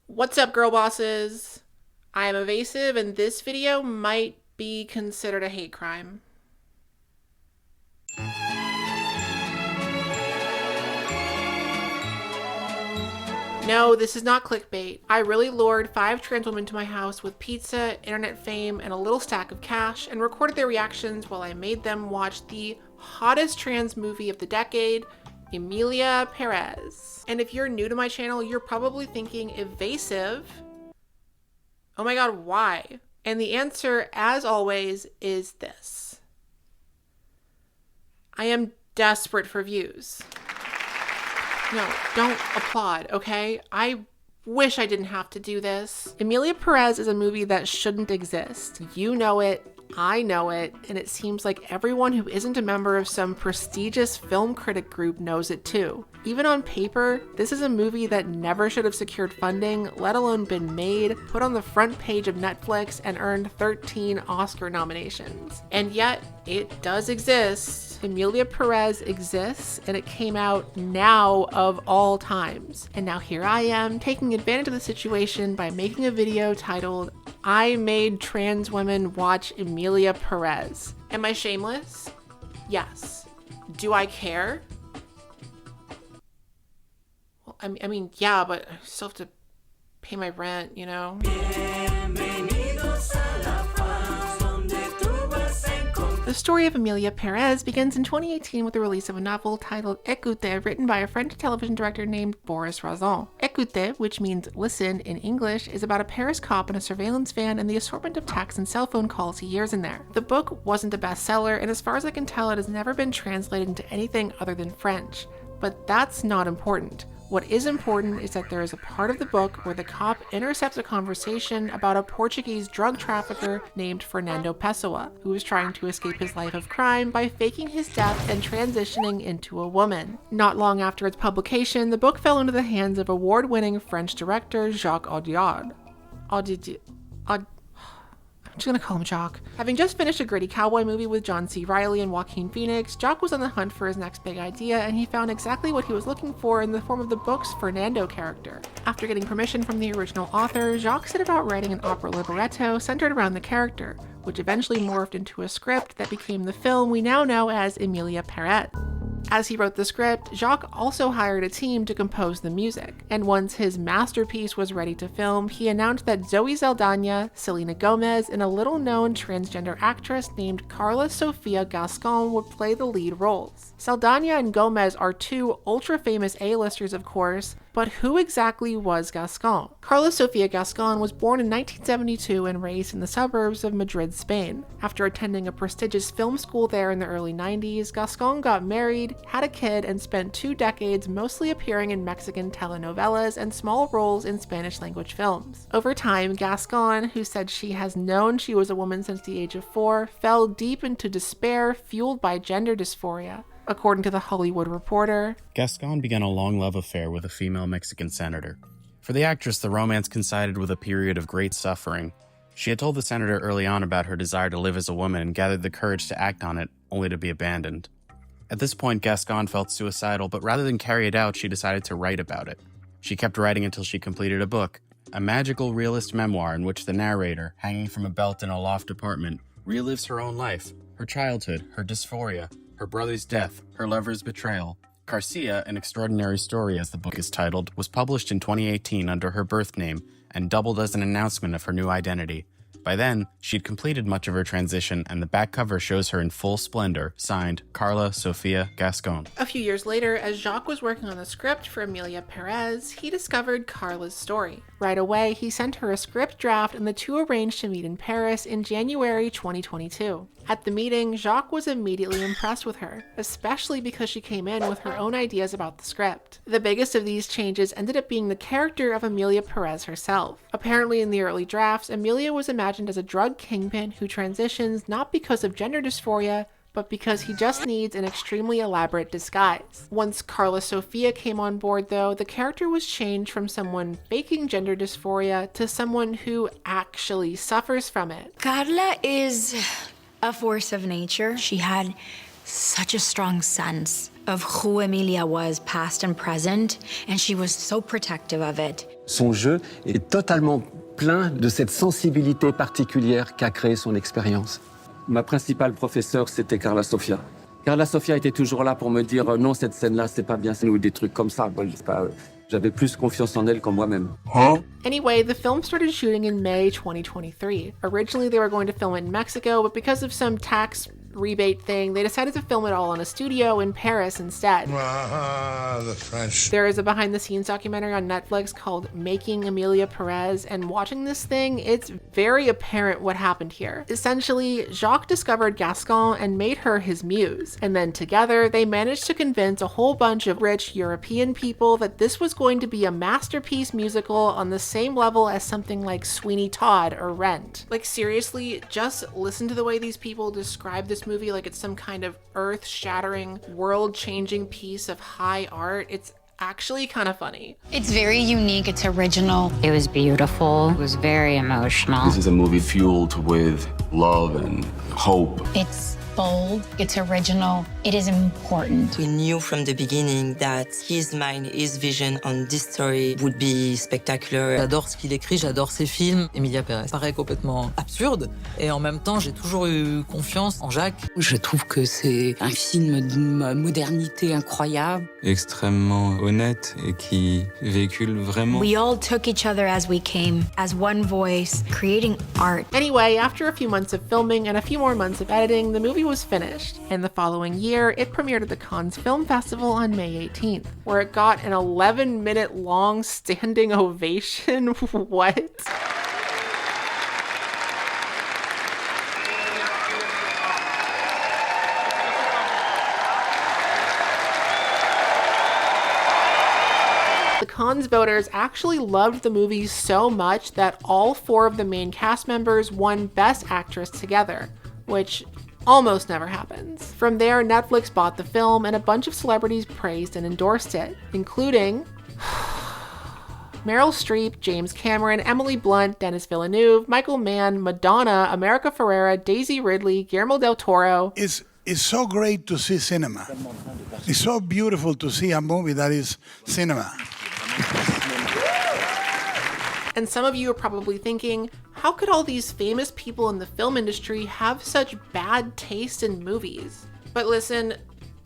What's up, girl bosses? I am Evasive, and this video might be considered a hate crime. No, this is not clickbait. I really lured 5 trans women to my house with pizza, internet fame, and a little stack of cash, and recorded their reactions while I made them watch the hottest trans movie of the decade, Emilia, Pérez. And if you're new to my channel, you're probably thinking, Evasive? Oh my god, why? And the answer, as always, is this. I am desperate for views. No, don't applaud, okay? I wish I didn't have to do this. Emilia Pérez is a movie that shouldn't exist. You know it, I know it, and it seems like everyone who isn't a member of some prestigious film critic group knows it too. Even on paper, this is a movie that never should have secured funding, let alone been made, put on the front page of Netflix, and earned 13 Oscar nominations. And yet, it does exist. Emilia Pérez exists, and it came out now of all times. And now here I am, taking advantage of the situation by making a video titled, I Made Trans Women Watch Emilia Pérez. Am I shameless? Yes. Do I care? Well, I mean, yeah, but I still have to pay my rent, you know? The story of Emilia Pérez begins in 2018 with the release of a novel titled Écoute, written by a French television director named Boris Razon. Écoute, which means listen in English, is about a Paris cop in a surveillance van and the assortment of text and cell phone calls he hears in there. The book wasn't a bestseller, and as far as I can tell, it has never been translated into anything other than French. But that's not important. What is important is that there is a part of the book where the cop intercepts a conversation about a Portuguese drug trafficker named Fernando Pessoa, who is trying to escape his life of crime by faking his death and transitioning into a woman. Not long after its publication, the book fell into the hands of award-winning French director Jacques Audiard. I'm just gonna call him Jock. Having just finished a gritty cowboy movie with John C. Reilly and Joaquin Phoenix, Jock was on the hunt for his next big idea, and he found exactly what he was looking for in the form of the book's Fernando character. After getting permission from the original author, Jock set about writing an opera libretto centered around the character, which eventually morphed into a script that became the film we now know as Emilia Pérez. As he wrote the script, Jacques also hired a team to compose the music, and once his masterpiece was ready to film, he announced that Zoe Saldana, Selena Gomez, and a little-known transgender actress named Carla Sofia Gascon would play the lead roles. Saldana and Gomez are 2 ultra-famous A-listers, of course, but who exactly was Gascon? Carla Sofia Gascon was born in 1972 and raised in the suburbs of Madrid, Spain. After attending a prestigious film school there in the early 90s, Gascon got married, had a kid, and spent 2 decades mostly appearing in Mexican telenovelas and small roles in Spanish-language films. Over time, Gascon, who said she has known she was a woman since the age of 4, fell deep into despair fueled by gender dysphoria. According to The Hollywood Reporter, Gascon began a long love affair with a female Mexican senator. For the actress, the romance coincided with a period of great suffering. She had told the senator early on about her desire to live as a woman and gathered the courage to act on it, only to be abandoned. At this point, Gascon felt suicidal, but rather than carry it out, she decided to write about it. She kept writing until she completed a book, a magical realist memoir in which the narrator, hanging from a belt in a loft apartment, relives her own life, her childhood, her dysphoria, her brother's death, her lover's betrayal. Garcia, An Extraordinary Story, as the book is titled, was published in 2018 under her birth name and doubled as an announcement of her new identity. By then, she'd completed much of her transition, and the back cover shows her in full splendor, signed Carla Sofia Gascon. A few years later, as Jacques was working on the script for Emilia Pérez, he discovered Carla's story. Right away, he sent her a script draft, and the 2 arranged to meet in Paris in January 2022. At the meeting, Jacques was immediately impressed with her, especially because she came in with her own ideas about the script. The biggest of these changes ended up being the character of Emilia Pérez herself. Apparently in the early drafts, Emilia was imagined as a drug kingpin who transitions not because of gender dysphoria, but because he just needs an extremely elaborate disguise. Once Carla Sofia came on board, though, the character was changed from someone faking gender dysphoria to someone who actually suffers from it. Carla is a force of nature. She had such a strong sense of who Emilia was, past and present, and she was so protective of it. Son jeu est totalement plein de cette sensibilité particulière qu'a créée son expérience. Ma principale professeure, c'était Carla Sofia. Carla Sofia était toujours là pour me dire non, cette scène-là, c'est pas bien, ou des trucs comme ça. Bon, j'avais plus confiance en elle qu'en moi-même. Anyway, the film started shooting in May 2023. Originally, they were going to film it in Mexico, but because of some tax rebate thing, they decided to film it all in a studio in Paris instead. The French. There is a behind-the-scenes documentary on Netflix called Making Emilia Pérez, and watching this thing, it's very apparent what happened here. Essentially, Jacques discovered Gascon and made her his muse, and then together, they managed to convince a whole bunch of rich European people that this was going to be a masterpiece musical on the same level as something like Sweeney Todd or Rent. Like, seriously, just listen to the way these people describe this movie like it's some kind of earth-shattering, world-changing piece of high art. It's actually kind of funny. It's very unique, it's original. It was beautiful, it was very emotional. This is a movie fueled with love and hope. It's bold, it's original, it is important. We knew from the beginning that his mind, his vision on this story would be spectacular. J'adore ce qu'il écrit, j'adore ses films. Emilia Pérez paraît complètement absurde et en même temps, j'ai toujours eu confiance en Jacques. Je trouve que c'est un film d'une modernité incroyable. Extrêmement honnête et qui véhicule vraiment. We all took each other as we came, as one voice, creating art. Anyway, after a few months of filming and a few more months of editing, the movie was finished, and the following year, it premiered at the Cannes Film Festival on May 18th, where it got an 11-minute long standing ovation. What? The Cannes voters actually loved the movie so much that all 4 of the main cast members won Best Actress together, which almost never happens. From there, Netflix bought the film and a bunch of celebrities praised and endorsed it, including Meryl Streep, James Cameron, Emily Blunt, Denis Villeneuve, Michael Mann, Madonna, America Ferrera, Daisy Ridley, Guillermo del Toro. It's so great to see cinema. It's so beautiful to see a movie that is cinema. And some of you are probably thinking, how could all these famous people in the film industry have such bad taste in movies? But listen,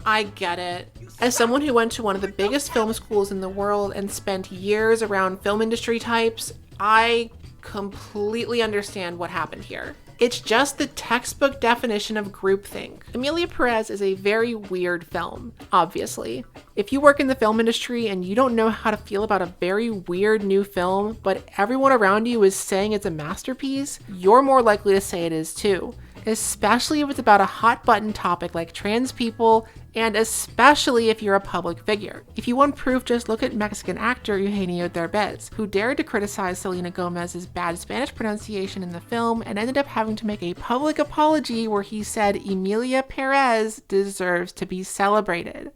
I get it. As someone who went to one of the biggest film schools in the world and spent years around film industry types, I completely understand what happened here. It's just the textbook definition of groupthink. Emilia Pérez is a very weird film, obviously. If you work in the film industry and you don't know how to feel about a very weird new film, but everyone around you is saying it's a masterpiece, you're more likely to say it is too. Especially if it's about a hot button topic like trans people, and especially if you're a public figure. If you want proof, just look at Mexican actor Eugenio Derbez, who dared to criticize Selena Gomez's bad Spanish pronunciation in the film and ended up having to make a public apology where he said Emilia Pérez deserves to be celebrated.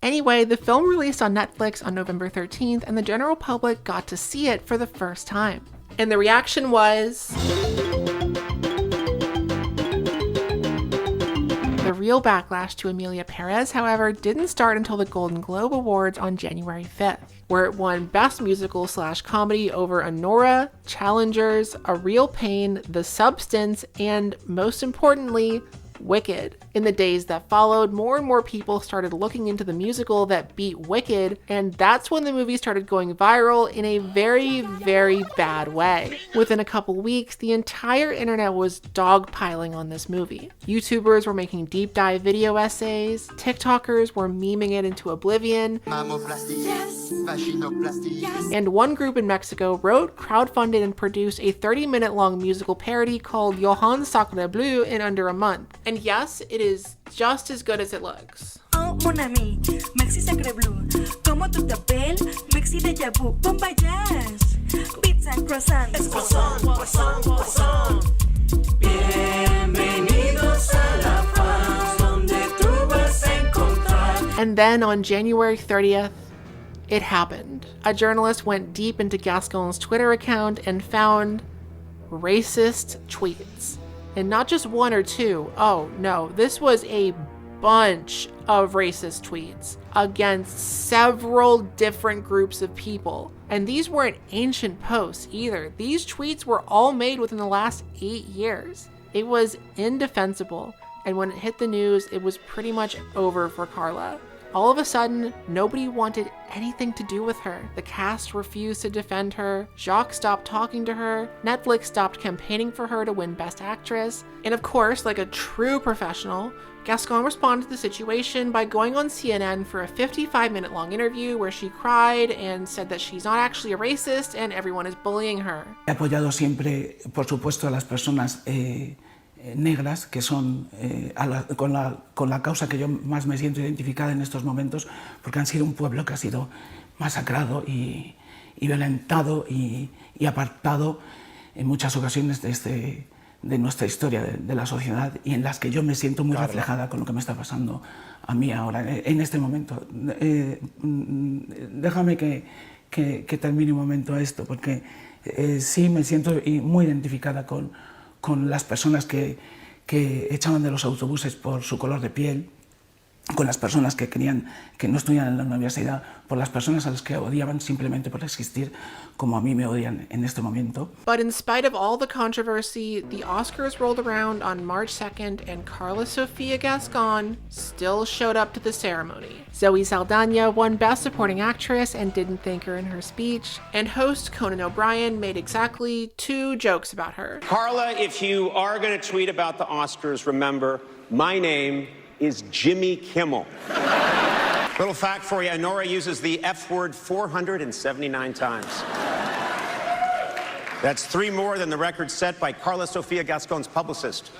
Anyway, the film released on Netflix on November 13th, and the general public got to see it for the first time. And the reaction was... The real backlash to Emilia Pérez, however, didn't start until the Golden Globe Awards on January 5th, where it won Best Musical/Comedy over Anora, Challengers, A Real Pain, The Substance, and most importantly, Wicked. In the days that followed, more and more people started looking into the musical that beat Wicked, and that's when the movie started going viral in a very, very bad way. Within a couple weeks, the entire internet was dogpiling on this movie. YouTubers were making deep dive video essays, TikTokers were memeing it into oblivion, and one group in Mexico wrote, crowdfunded, and produced a 30-minute long musical parody called Johann Sacre Bleu in under a month. And yes, it is just as good as it looks. Oh, mon ami, Maxi Sacre Bleu. Como tu te appelles? Maxi Deja Vu. Bon voyage. Pizza, croissant. Es croissant, croissant, croissant. Bienvenidos a la paz, donde tú vas a encontrar. And then on January 30th, it happened. A journalist went deep into Gascon's Twitter account and found racist tweets. And not just one or two. Oh no, this was a bunch of racist tweets against several different groups of people. And these weren't ancient posts either. These tweets were all made within the last 8 years. It was indefensible, and when it hit the news, it was pretty much over for Carla. All of a sudden, nobody wanted anything to do with her. The cast refused to defend her, Jacques stopped talking to her, Netflix stopped campaigning for her to win Best Actress, and of course, like a true professional, Gascon responded to the situation by going on CNN for a 55-minute long interview where she cried and said that she's not actually a racist and everyone is bullying her. He apoyado siempre, por supuesto, a las personas negras, que son con la causa que yo más me siento identificada en estos momentos, porque han sido un pueblo que ha sido masacrado y violentado y apartado en muchas ocasiones de nuestra historia, de la sociedad, y en las que yo me siento muy reflejada con lo que me está pasando a mí ahora, en este momento. Déjame que termine un momento esto, porque sí me siento muy identificada con las personas que echaban de los autobuses por su color de piel, con las personas que querían que no estudiaran en la universidad, por las personas a las que odiaban simplemente por existir, como a mí me odian en este momento. But in spite of all the controversy, the Oscars rolled around on March 2nd and Carla Sofia Gascon still showed up to the ceremony. Zoe Saldana won Best Supporting Actress and didn't thank her in her speech, and host Conan O'Brien made exactly 2 jokes about her. Carla, if you are going to tweet about the Oscars, remember, my name is Jimmy Kimmel. Little fact for you, Honora uses the F word 479 times. That's 3 more than the record set by Carla Sofia Gascon's publicist.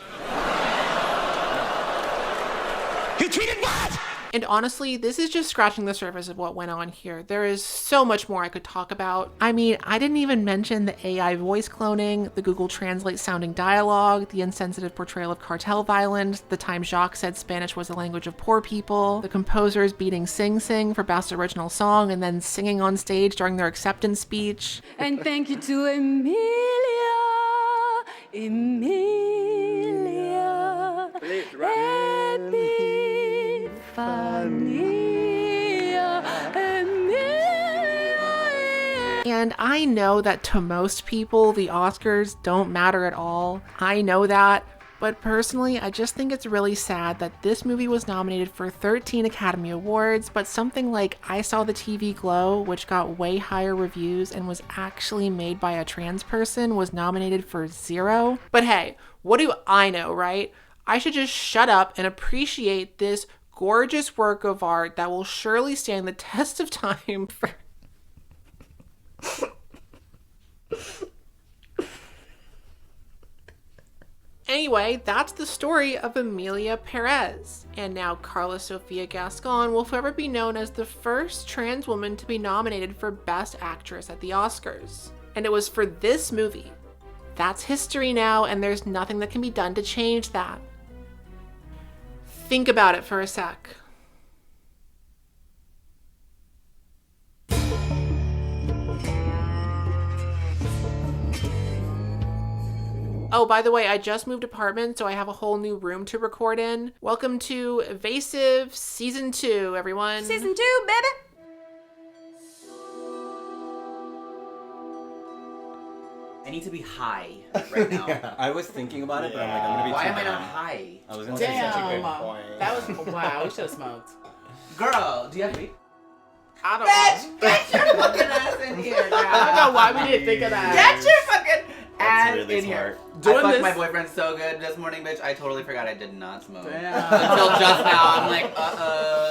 You tweeted what? And honestly, this is just scratching the surface of what went on here. There is so much more I could talk about. I mean, I didn't even mention the AI voice cloning, the Google Translate sounding dialogue, the insensitive portrayal of cartel violence, the time Jacques said Spanish was the language of poor people, the composers beating Sing Sing for Best Original Song and then singing on stage during their acceptance speech. And thank you to Emilia. And I know that to most people, the Oscars don't matter at all. I know that. But personally, I just think it's really sad that this movie was nominated for 13 Academy Awards, but something like I Saw the TV Glow, which got way higher reviews and was actually made by a trans person, was nominated for 0. But hey, what do I know, right? I should just shut up and appreciate this gorgeous work of art that will surely stand the test of time for... Anyway, that's the story of Emilia Pérez. And now Carla Sofia Gascon will forever be known as the first trans woman to be nominated for Best Actress at the Oscars. And it was for this movie. That's history now, and there's nothing that can be done to change that. Think about it for a sec. Oh, by the way, I just moved apartment, so I have a whole new room to record in. Welcome to Evasive Season 2, everyone. Season 2, baby! I need to be high right now. Yeah, I was thinking about it, but I'm like, I'm gonna be Why too am I down. not high? I was gonna say such a good point. That was wow. We should have smoked. Girl, do you have weed? I don't know. Get your fucking ass in here, girl. I don't know why we didn't think of that. Get your fucking ass really in here. smart. I fucked my boyfriend so good this morning, bitch. I totally forgot I did not smoke. Until Damn. just now, I'm like,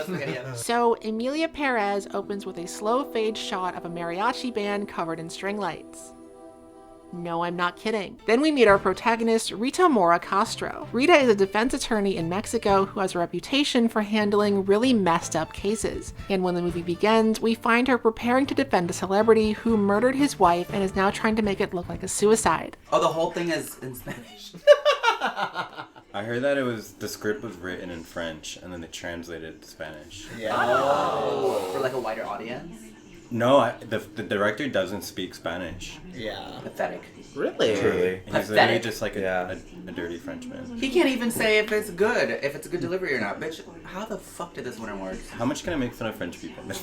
spaghetti. So, Emilia Pérez opens with a slow fade shot of a mariachi band covered in string lights. No, I'm not kidding. Then we meet our protagonist, Rita Mora Castro. Rita is a defense attorney in Mexico who has a reputation for handling really messed up cases. And when the movie begins, we find her preparing to defend a celebrity who murdered his wife and is now trying to make it look like a suicide. Oh, the whole thing is in Spanish. I heard that the script was written in French and then they translated it to Spanish. Yeah. Oh. For like a wider audience? No, the director doesn't speak Spanish. Yeah. Pathetic. Really? Truly. He's Pathetic. literally just like a dirty Frenchman. He can't even say if it's a good delivery or not. Bitch, how the fuck did this one work? How much can I make fun of French people? I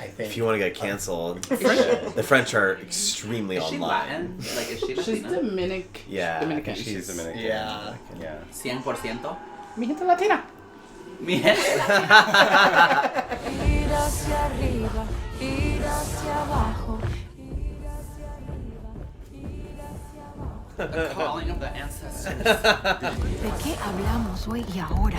think. If you want to get canceled, the French are extremely Is she online. Latin? Like, is she She's Latina? Dominican. Yeah. Dominican. She's Dominican. Yeah. Yeah. 100%? Mi gente latina. Mi gente. Ir hacia arriba, ir hacia abajo. The calling of the ancestors. ¿De qué hablamos hoy y ahora?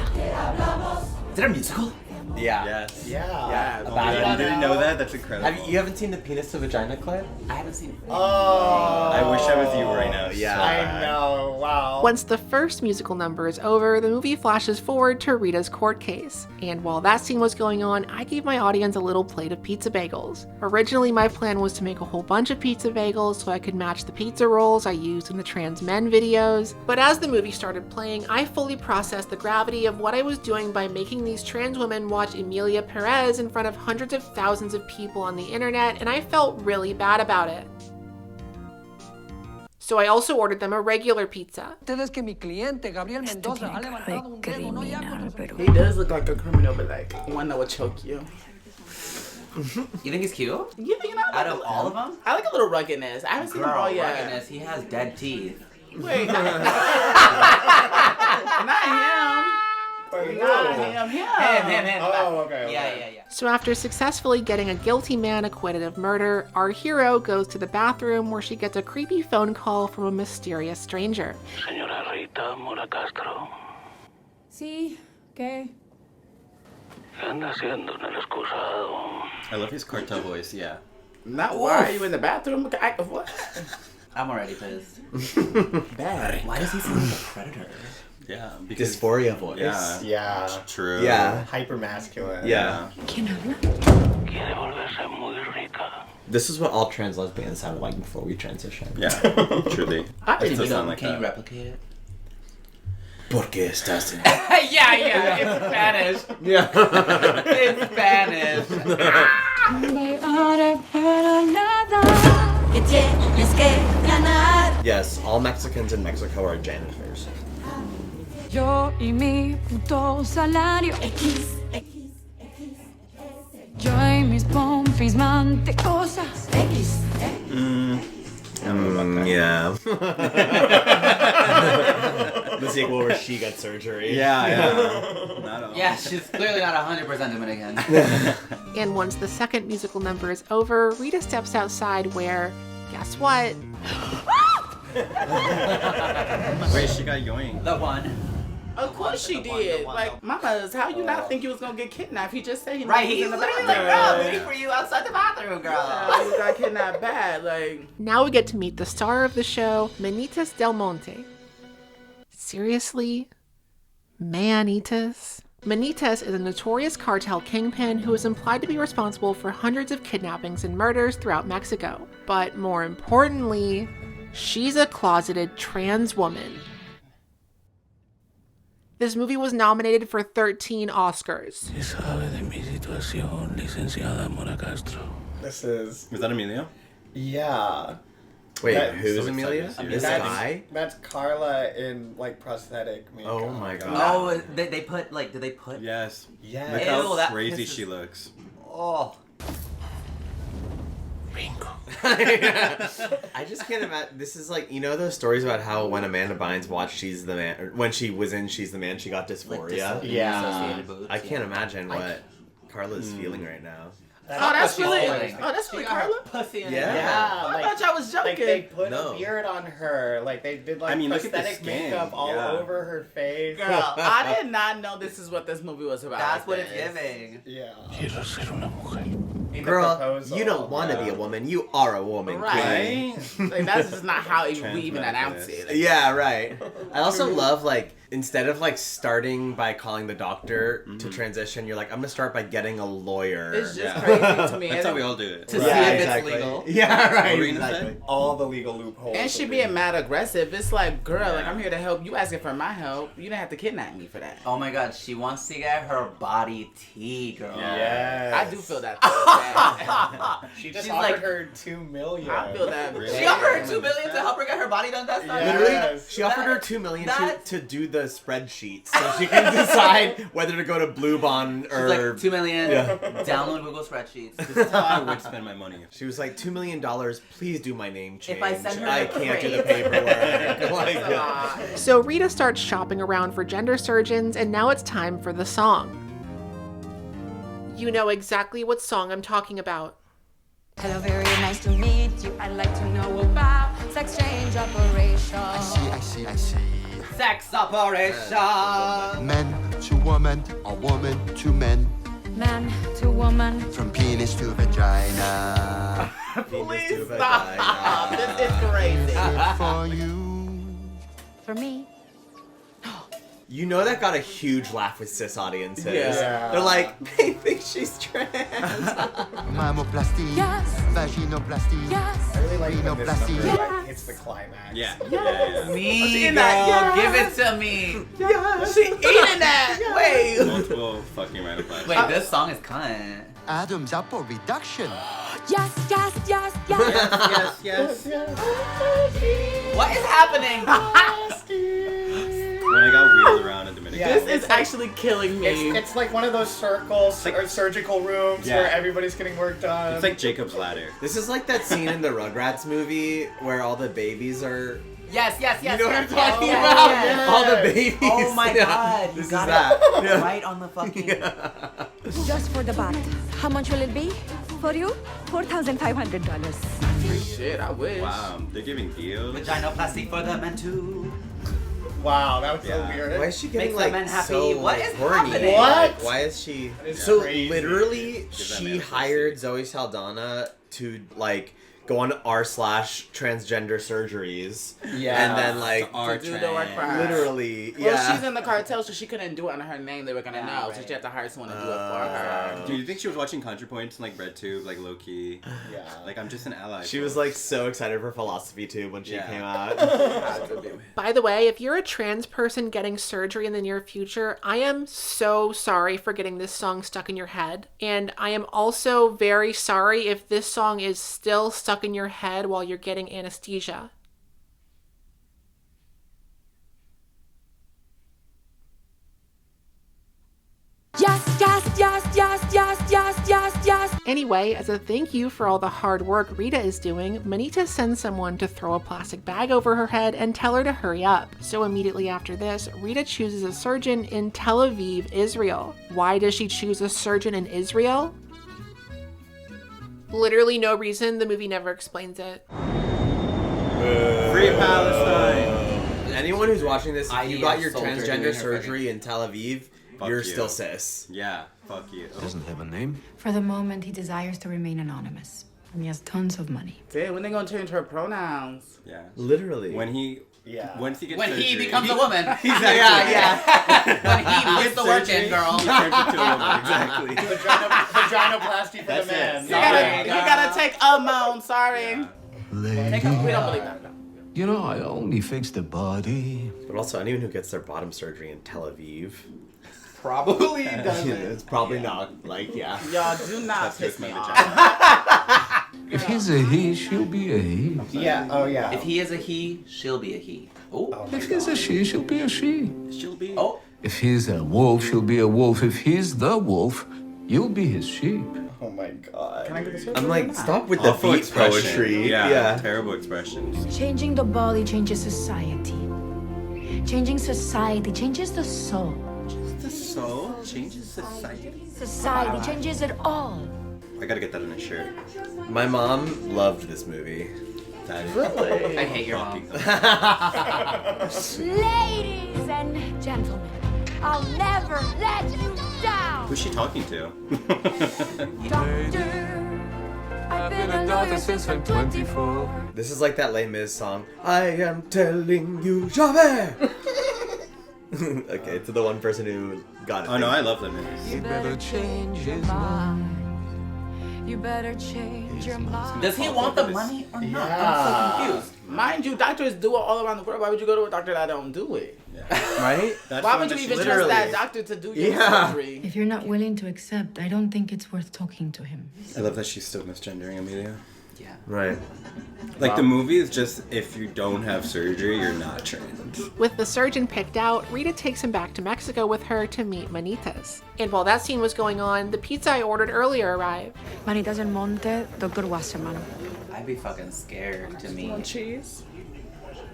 Is it a musical? Yeah. Yes. Yeah. You didn't know that? That's incredible. You haven't seen the penis to vagina clip? I haven't seen it. Oh. I wish I was you right now. Yeah. So I bad. know. Wow. Once the first musical number is over, the movie flashes forward to Rita's court case. And while that scene was going on, I gave my audience a little plate of pizza bagels. Originally, my plan was to make a whole bunch of pizza bagels so I could match the pizza rolls I used in the trans men videos. But as the movie started playing, I fully processed the gravity of what I was doing by making these trans women watch Emilia Pérez in front of hundreds of thousands of people on the internet, and I felt really bad about it. So I also ordered them a regular pizza. Este criminal, pero... He does look like a criminal, but like one that would choke you. You think he's cute? You think not? Out of all of them? I like a little ruggedness. I haven't seen him all yet. Ruggedness, he has dead teeth. Wait. Not him. Not him. Him. Oh, okay. Yeah. So after successfully getting a guilty man acquitted of murder, our hero goes to the bathroom where she gets a creepy phone call from a mysterious stranger. Señora Rita Mora Castro, Sí, ¿qué? ¿qué anda haciendo en el excusado? I love his cartel voice, yeah. Not why are you in the bathroom? What? I'm already pissed. Bad. Why does he sound like a predator? Yeah, because Dysphoria voice. Yeah. True. Yeah. Hyper masculine. Yeah. ¿Quién habla? Quiere volverse muy rica. This is what all trans lesbians sounded like before we transitioned. Yeah, truly. Can It sound like you that. replicate it? Porque estás en... yeah, it's Spanish. Yeah. It's Spanish. Me haré para nada. Que tienes que ganar. Yes, all Mexicans in Mexico are janitors. Yo y mi puto salario. Yo y mis pompis mantecosas. Yeah. The sequel where she got surgery. Yeah. Yeah, she's clearly not 100% Dominican. And once the second musical number is over, Rita steps outside where, guess what? Wait, she got yoink. The one. Of course she did. Like, mamas, how you not think you was gonna get kidnapped? He just said he Right, was he's in the literally bathroom. like, girl, waiting for you outside the bathroom, girl. Yeah, you got kidnapped bad. Like, Now we get to meet the star of the show, Manitas Del Monte. Seriously? Manitas? Manitas is a notorious cartel kingpin who is implied to be responsible for hundreds of kidnappings and murders throughout Mexico. But more importantly, she's a closeted trans woman. This movie was nominated for 13 Oscars. ¿Qué sabe de mi situación, licenciada Mora Castro? This is. Was that Emilia? Yeah. Wait, That- who's so Emilia? excited. This guy? That's Carla in like prosthetic makeup. Oh my god. Oh, they put, like, did they put? Yes. Yeah. Look Ew, how that crazy pisses- she looks. Oh. Bingo. I just can't imagine. This is like, you know those stories about how when Amanda Bynes watched She's the Man, or when she was in She's the Man, she got dysphoria? Yeah. I can't imagine what Carla's feeling right now. that's really. feeling. Oh, that's She really got her Carla. pussy in Yeah. it. I thought y'all was joking. Like they put No. a beard on her. Like they did like I mean, look at the prosthetic skin. makeup all Yeah. over her face. Girl, I did not know this is what this movie was about. That's like what it's this. giving. Yeah. Quiero ser una mujer. In the Girl, proposal, you don't want to be a woman. You are a woman. Right. queen. Like, that's just not how we even announce it. Like, Yeah, right. I also love, like, instead of, like, starting by calling the doctor to transition, you're like, I'm going to start by getting a lawyer. It's just Yeah. crazy. crazy to me. That's how we all do it. To see if it's legal. Yeah, right. What were you gonna Exactly. say? All the legal loopholes. And she being mad aggressive. It's like, girl, like I'm here to help. You asking for my help. You didn't have to kidnap me for that. Oh my god, she wants to get her body tea, girl. Yes. I do feel that. She just She's offered like- her $2 million. I feel that. She offered her $2 million to help her get her body done. That's not Yes. Literally, she offered her $2 million to do the spreadsheet so she can decide whether to go to Blue Bond or. She's like, $2 million, Yeah. download Google Spreadsheets. This is how I would spend my money. She was like, $2 million, please do my name change. If I send her I the can't do the parade." paperwork. Like, So Rita starts shopping around for gender surgeons, and now it's time for the song. You know exactly what song I'm talking about. Hello, very nice to meet you. I'd like to know about sex change operation. I see. Sex operation. Men to woman, or woman to men. Man to woman. From penis to vagina. Please stop. This is crazy. For you. For me. you know that got a huge laugh with cis audiences. Yeah. They're like, they think she's trans. Mammoplasty. Yes. Vaginoplasty. Yes. I really like when this Rhinoplasty. number Yes. like, hits the climax. Yes. Me, girl, that, give it to me. Yes. She eating that. Wait. Multiple fucking rhinoplasty. Wait, this song is cunt. Adam's apple reduction. Yes. Yes. What is happening? When I got wheeled around in Dominican. Yeah. This is actually killing me. It's like one of those circles or surgical rooms Yeah. where everybody's getting work done. It's like Jacob's Ladder. This is like that scene in the Rugrats movie where all the babies are. Yes. You know what I'm yes, talking yes, about? yes. All the babies. Oh my Yeah. god, This is got that. it Yeah. right on the fucking. Just for the bath. How much will it be? For you? $4,500. Shit, I wish. Wow, they're giving deals. Vaginoplasty for the men too. Wow, that was so Yeah. weird. Why is she getting Makes the like men happy. so What is horny? happening? What? Like, why is she? is So crazy. literally, Give that she man a hired Zoe Saldana to like go on r/transgender surgeries. Yeah. And then like To do the work for her. literally, Well, yeah. she's in the cartel, so she couldn't do it under her name. They were gonna know, so she had to hire someone to do it for her. Do you think she was watching ContraPoints and like RedTube, like low key? Yeah. Like I'm just an ally. She was like so excited for Philosophy Tube when she Yeah. came out. By the way, if you're a trans person getting surgery in the near future, I am so sorry for getting this song stuck in your head. And I am also very sorry if this song is still stuck in your head while you're getting anesthesia. Yes. Anyway, as a thank you for all the hard work Rita is doing, Manita sends someone to throw a plastic bag over her head and tell her to hurry up. So immediately after this, Rita chooses a surgeon in Tel Aviv, Israel. Why does she choose a surgeon in Israel? Literally no reason. The movie never explains it. Free Palestine. Anyone who's watching this, if you IDF got your soldier doing transgender her surgery in Tel Aviv, Fuck you're you. still cis. Yeah, fuck you. Doesn't have a name. For the moment, he desires to remain anonymous. And he has tons of money. Damn, when they gonna change her pronouns? Yeah. Literally. When he Yeah. once he gets When surgery, he becomes a woman. Exactly. When he puts the work in, girl. He turns into a woman. Exactly. Vaginoplasty for That's the men. it. You gotta take a moan. Sorry. Lady. We don't believe that. You know, I only fix the body. But also, anyone who gets their bottom surgery in Tel Aviv, Probably doesn't. it's probably not like, yeah. Y'all do not That's piss just me my off. If he's a he, she'll be a he. Yeah, oh yeah. If he is a he, she'll be a he. Oh. If he's a she, she'll be a she. She'll be. Oh. If he's a wolf, she'll be a wolf. If he's the wolf, you'll be his sheep. Oh my god. Can I get the surgery? I'm like, stop with the Awful beat expression. poetry. Yeah, terrible expressions. Changing the body changes society. Changing society changes the soul. The soul changes society. Society changes it all. I gotta get that on a shirt. My mom loved this movie. Really? I hate your mom. Ladies and gentlemen, I'll never let you down. Who's she talking to? Doctor, I've been a lawyer since I'm 24. This is like that Les Mis song. I am telling you, Javert! Okay, to the one person who got it. Oh no, I love that movie. He better change his mind. You better change your mind. Does he want the money or not? Yeah. I'm so confused. Mind you, doctors do it all around the world. Why would you go to a doctor that don't do it? Right? Why would you even trust that doctor to do your surgery? If you're not willing to accept, I don't think it's worth talking to him. I love that she's still misgendering Emilia. Yeah. Right. Like the movie is just if you don't have surgery, you're not trans. With the surgeon picked out, Rita takes him back to Mexico with her to meet Manitas. And while that scene was going on, the pizza I ordered earlier arrived. Manitas del Monte, Dr. Wasserman. I'd be fucking scared to meet. Want cheese?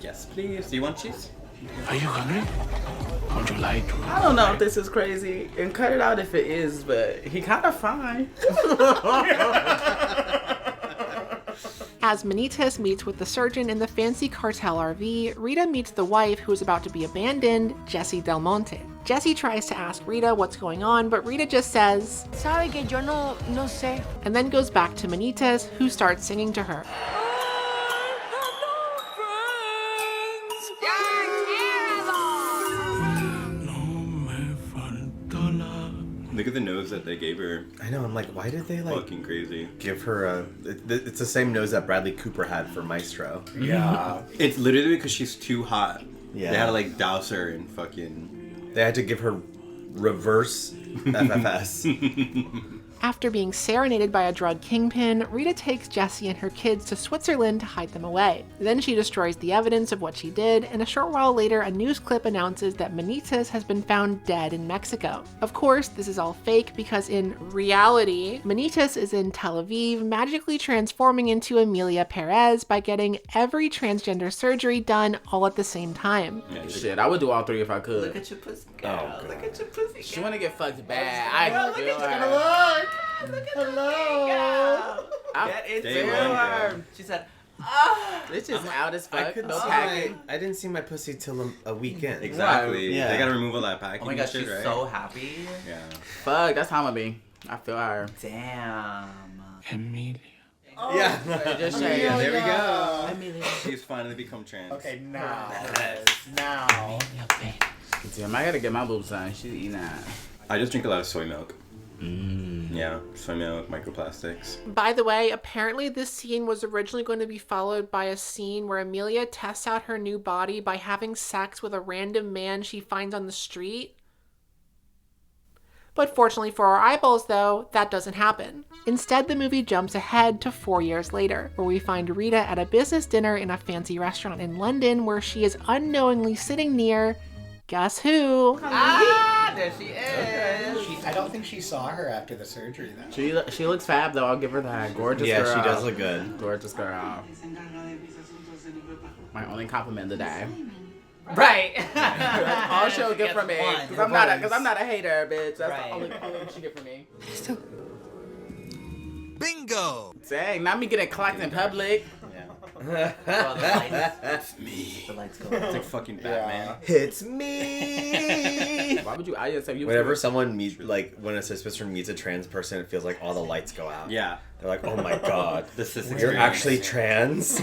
Yes, please. Do you want cheese? Are you hungry? Would you like to? I don't know if this is crazy, and cut it out if it is, but he kind of fine. As Manitas meets with the surgeon in the fancy cartel RV, Rita meets the wife who is about to be abandoned, Jessie Del Monte. Jessie tries to ask Rita what's going on, but Rita just says, Sabe que yo no sé. and then goes back to Manitas, who starts singing to her. Look at the nose that they gave her. I know, I'm like, why did they like Fucking crazy. give her a... It's the same nose that Bradley Cooper had for Maestro. Yeah. It's literally because she's too hot. Yeah. They had to like douse her in fucking... They had to give her reverse FFS. After being serenaded by a drug kingpin, Rita takes Jessie and her kids to Switzerland to hide them away. Then she destroys the evidence of what she did, and a short while later a news clip announces that Manitas has been found dead in Mexico. Of course, this is all fake because in reality, Manitas is in Tel Aviv, magically transforming into Emilia Pérez by getting every transgender surgery done all at the same time. Yeah, Shit, I would do all three if I could. Look at your pussy, girl. Oh, Look at your pussy, She wanna get fucked bad. Girl, I look feel at her. you. Hello. Get into Day one, her. girl. She said, This is out as I fuck. couldn't No see packing. I didn't see my pussy till a weekend. Exactly. Yeah. They gotta remove all that packing oh my and god, shit, she's right? so happy. Yeah. Fuck, that's how I'm gonna be. I feel her. Damn. Emilia. Yeah. Just say Yeah, it. there we go. She's finally become trans. Okay, now. Damn, I gotta get my boobs done. She's eating that. I just drink a lot of soy milk. Yeah, soy milk, microplastics. By the way, apparently this scene was originally going to be followed by a scene where Emilia tests out her new body by having sex with a random man she finds on the street. But fortunately for our eyeballs though, that doesn't happen. Instead, the movie jumps ahead to 4 years later, where we find Rita at a business dinner in a fancy restaurant in London where she is unknowingly sitting near, guess who? Ah, there she is. I don't think she saw her after the surgery, though. She looks fab though. I'll give her that. Gorgeous Yeah, girl. she does look good. Gorgeous girl. My only compliment of the day. Right. That's all she'll get from me. Because I'm not a hater, bitch. That's Right. the only she get from me. Bingo! Dang, not me getting clocked in public. That's me. The lights go. It's like fucking Batman. It's me. Why would you? I just say you. Whenever someone meets, like, when a cis person meets a trans person, it feels like all the lights go out. Yeah. They're like, oh my god, This is you're actually trans?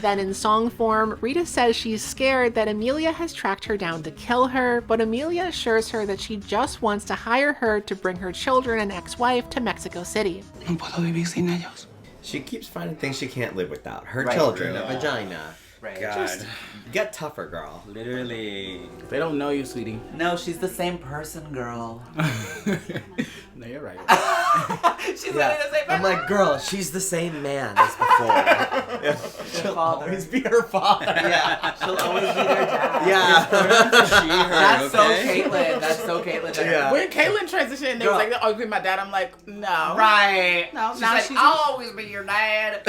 Then in song form, Rita says she's scared that Emilia has tracked her down to kill her, but Emilia assures her that she just wants to hire her to bring her children and ex-wife to Mexico City. No puedo vivir sin ellos. She keeps finding things she can't live without. Her Right. children, Yeah. a vagina. Right. God. Just get tougher, girl. Literally. They don't know you, sweetie. No, she's the same person, girl. No, you're right. She's literally the same person. I'm like, girl, she's the same man as before. She'll always be her father. Yeah, she'll always be their dad. Yeah. She, her, That's so okay? Caitlyn. That's so Caitlyn. Yeah. When Caitlyn transitioned, they was Girl. like, "Oh, be my dad." I'm like, no. Right. No, She's now like, she's- I'll always be your dad.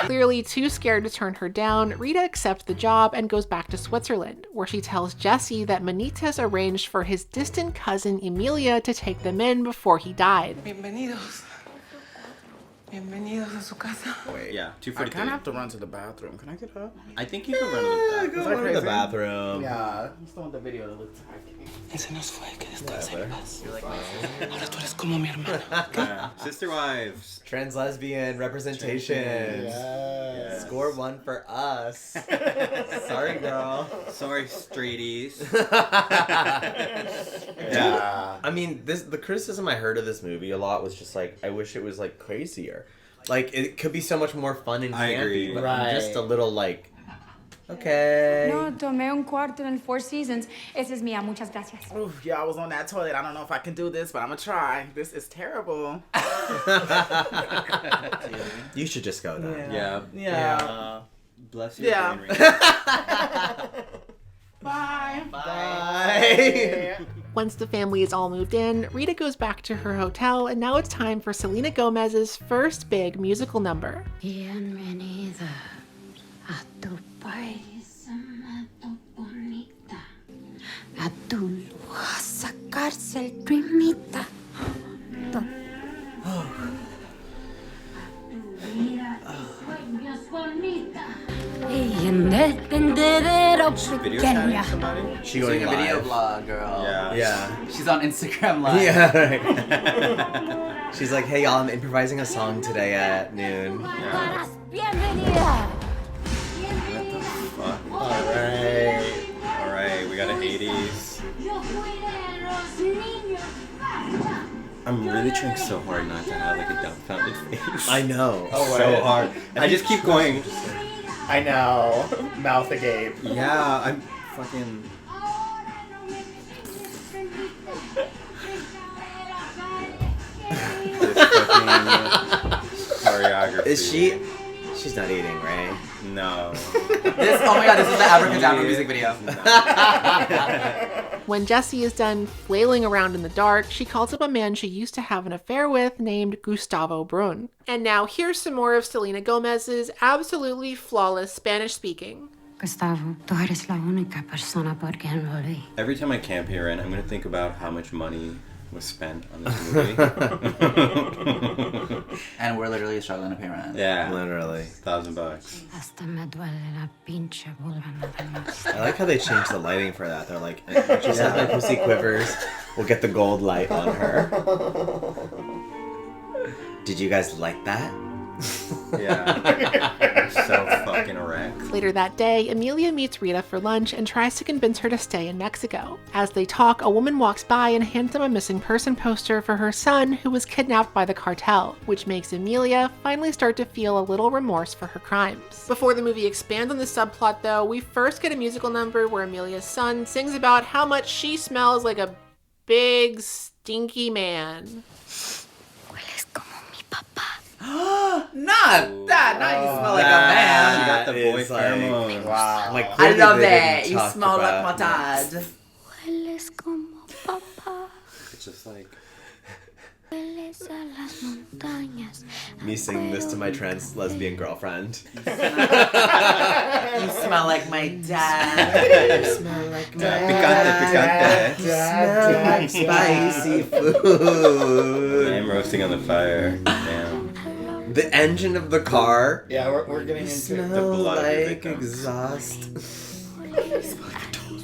Clearly too scared to turn her down, Rita accepts the job and goes back to Switzerland, where she tells Jessie that Manitas arranged for his distant cousin Emilia to take them in before he died. Bienvenidos. Bienvenidos a su casa. Wait, yeah, I 2:43. kind of have to run to the bathroom. Can I get up? I think you can run to the back. Go run to the bathroom. Yeah. I just don't want the video to look tacky. Ese nos fue, que descanse en paz. Ahora tú eres como mi hermana. Sister wives. Trans lesbian representation. Yes. Score 1 for us. Sorry, girl. Sorry, straighties. Yeah. I mean, the criticism I heard of this movie a lot was just like, I wish it was like crazier. Like, it could be so much more fun and I campy, agree. but I'm just a little like, okay. No, tomé un cuarto en el Four Seasons. Ese es mía, muchas gracias. Oof, yeah, I was on that toilet. I don't know if I can do this, but I'm gonna try. This is terrible. You should just go then. Yeah. Bless you. Yeah. Bye. Bye. Once the family is all moved in, Rita goes back to her hotel, and now it's time for Selena Gomez's first big musical number. Bienvenida a tu país, amado bonita. A tu lujosa cárcel, primita. Y en el tendedero pequeña. She She's going doing a video live. blog, girl. Yeah. She's on Instagram Live. Yeah. Right. She's like, hey y'all, I'm improvising a song today at noon. Bienvenida. Alright, we got a Hades. I'm really trying so hard not to have like a dumbfounded face. I know. Oh, So right. hard. I just keep going. I know. Mouth agape. Yeah, I'm fucking. This fucking choreography. Is she? She's not eating, right? No. This, oh my god, this is the Abracadabra music video. When Jessie is done flailing around in the dark, she calls up a man she used to have an affair with named Gustavo Brun. And now here's some more of Selena Gomez's absolutely flawless Spanish speaking. Gustavo, tú eres la única persona por quien volví. Every time I camp here, and I'm gonna think about how much money was spent on this movie. And we're literally struggling to pay rent. Yeah, Literally. $1,000. Hasta me duele la pinche vulva nada más. I like how they changed the lighting for that. They're like, when she says my pussy quivers, we'll get the gold light on her. Did you guys like that? Yeah. So fucking wrecked. Later that day, Emilia meets Rita for lunch and tries to convince her to stay in Mexico. As they talk, a woman walks by and hands them a missing person poster for her son who was kidnapped by the cartel, which makes Emilia finally start to feel a little remorse for her crimes. Before the movie expands on the subplot though, we first get a musical number where Emilia's son sings about how much she smells like a big, stinky man. Not that. Not you smell like a man. You got the boy is like- pheromone. Wow. Like, I clearly love they that. didn't You talk smell like my about- dad. Hueles como papá. It's just like. Hueles a las montañas. Me singing this to my trans lesbian girlfriend. You smell like my dad. You smell like my Picante, picante. Smell like spicy food. I'm roasting on the fire. Damn. The engine of the car. Yeah, we're getting into Smell the blood of your like victims. exhaust.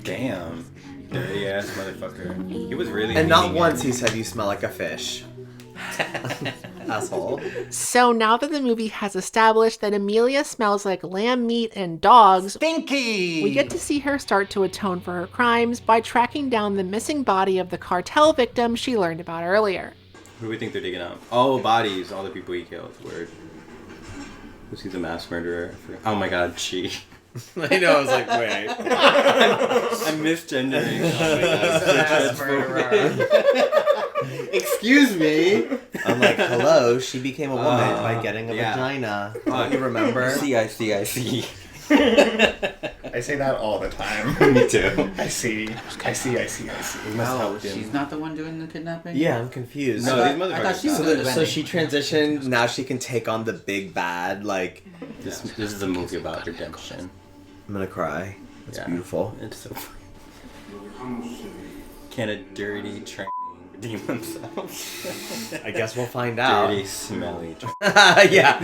Damn. Dirty ass motherfucker. He was really. And not leaning once in. he said you smell like a fish. Asshole. So now that the movie has established that Emilia smells like lamb meat and dogs, Stinky! we get to see her start to atone for her crimes by tracking down the missing body of the cartel victim she learned about earlier. Who do we think they're digging up? Oh, bodies. All the people he killed. Word. Was he the mass murderer? I forgot. Oh my god, she. I know, I was like, wait. I'm misgendering. Excuse me. I'm like, hello, she became a woman by getting a vagina. Don't you remember? I see. I say that all the time. Me too. I see. We must help him. She's not the one doing the kidnapping? Yeah, I'm confused. No, these motherfuckers. I thought she was So she transitioned, now she can take on the big bad, like... This is a movie about redemption. I'm gonna cry. It's Yeah. beautiful. It's so funny. Can a dirty train redeem themselves. I guess we'll find out. Dirty, smelly. Yeah.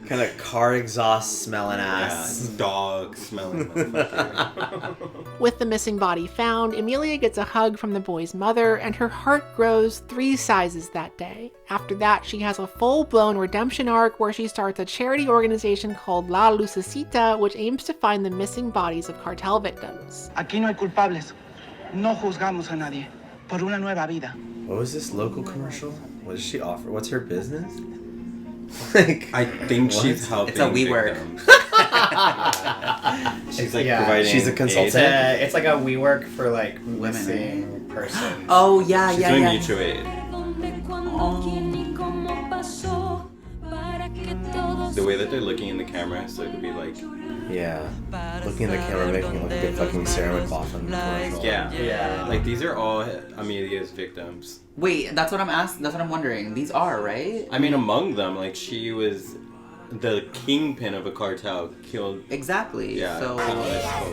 Kind of car exhaust smelling ass. Yeah, dog smelling motherfucker. With the missing body found, Emilia gets a hug from the boy's mother, and her heart grows 3 sizes that day. After that, she has a full-blown redemption arc where she starts a charity organization called La Lucecita, which aims to find the missing bodies of cartel victims. Aquí no hay culpables. No juzgamos a nadie. Por una nueva vida. What was this local commercial? What does she offer? What's her business? Like, I think she's helping. It's a WeWork. She's like providing. She's a consultant. It's like a WeWork for like missing person. Oh yeah, She's yeah, doing yeah. mutual aid. The way that they're looking in the camera, so it could be like. Yeah. Looking at the camera, making it look like a fucking Sarah McLachlan commercial. Yeah. Like these are all Emilia's victims. Wait, that's what I'm asking. That's what I'm wondering. These are, right? I mean, among them, like she was the kingpin of a cartel, killed. Exactly. Yeah. So. countless folks. Oh